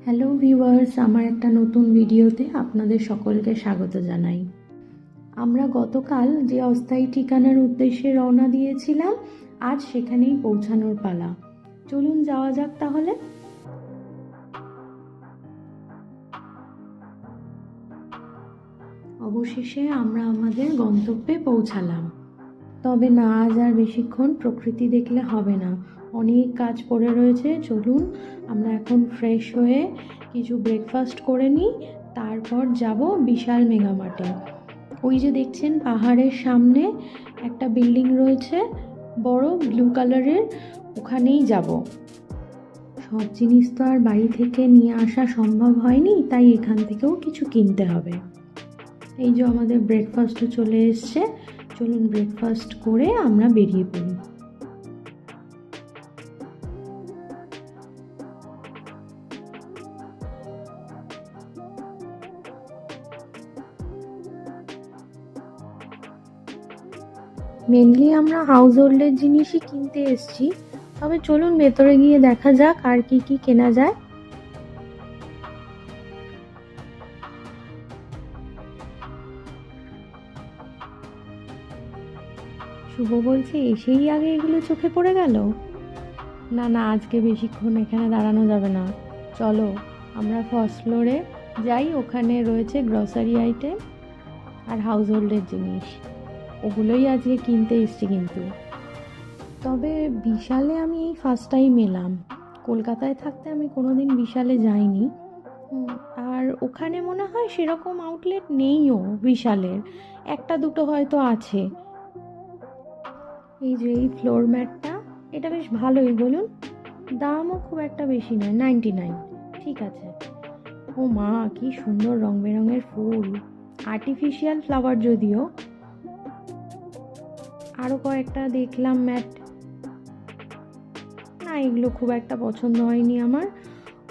Hello viewers, আমার একটা নতুন ভিডিওতে আপনাদের সকলকে স্বাগত জানাই। আমরা গতকাল যে অস্থায়ী ঠিকানার উদ্দেশ্যে রওনা দিয়েছিলাম, আজ সেখানেই পৌঁছানোর পালা। চলুন যাওয়া যাক তাহলে। অবশেষে আমরা আমাদের গন্তব্যে পৌঁছালাম। তবে না, আজ আর বেশিক্ষণ প্রকৃতি দেখলে হবে না, অনেক কাজ পড়ে রয়েছে। চলুন আমরা এখন ফ্রেশ হয়ে কিছু ব্রেকফাস্ট করে নিই, তারপর যাব বিশাল মেগামার্টে। ওই যে দেখছেন পাহাড়ের সামনে একটা বিল্ডিং রয়েছে বড় ব্লু কালারের, ওখানেই যাব। সব জিনিস তো আর বাড়ি থেকে নিয়ে আসা সম্ভব হয়নি, তাই এখান থেকেও কিছু কিনতে হবে। এই যে আমাদের ব্রেকফাস্টও চলে এসছে, চলুন ব্রেকফাস্ট করে আমরা বেরিয়ে পড়ি। মেনলি আমরা হাউস হোল্ডের জিনিসই কিনতে এসেছি, তবে চলুন ভেতরে গিয়ে দেখা যাক আর কি কি কেনা যায়। শুভ বলছে এসেই আগে এগুলো চোখে পড়ে গেল। না না, আজকে বেশিক্ষণ এখানে দাঁড়ানো যাবে না, চলো আমরা ফার্স্ট ফ্লোরে যাই। ওখানে রয়েছে গ্রসারি আইটেম আর হাউস হোল্ডের জিনিস, ওগুলোই আজকে কিনতে এসছি। কিন্তু তবে বিশালে আমি এই ফার্স্ট টাইম এলাম, কলকাতায় থাকতে আমি কোনোদিন বিশালে যাইনি। আর ওখানে মনে হয় সেরকম আউটলেট নেইও বিশালের, একটা দুটো হয়তো আছে। এই যে এই ফ্লোর ম্যাটটা, এটা বেশ ভালোই, বলুন। দামও খুব একটা বেশি নয়, 99। ঠিক আছে। ও মা, কি সুন্দর রং বেরঙের ফুল, আর্টিফিশিয়াল ফ্লাওয়ার যদিও। আরও কয়েকটা দেখলাম ম্যাট, না এগুলো খুব একটা পছন্দ হয়নি আমার,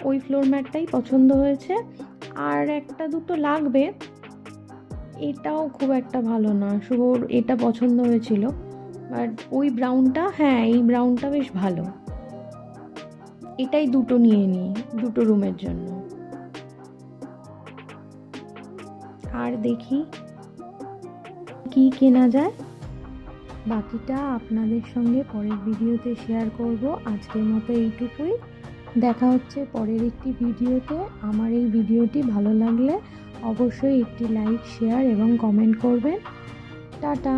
ওই ফ্লোর ম্যাটটাই পছন্দ হয়েছে। আর একটা দুটো লাগবে, এটাও খুব একটা ভালো না, শুভর এটা পছন্দ হয়েছিল। বাট ওই ব্রাউনটা, হ্যাঁ এই ব্রাউনটা বেশ ভালো, এটাই দুটো নিয়ে নিই, দুটো রুমের জন্য। আর দেখি কি কেনা যায়, বাকিটা আপনাদের সঙ্গে পরের ভিডিওতে শেয়ার করব। আজকের মতো এইটুকুই, দেখা হচ্ছে পরের একটি ভিডিওতে। আমার এই ভিডিওটি ভালো লাগলে অবশ্যই একটি লাইক, শেয়ার এবং কমেন্ট করবেন। টাটা।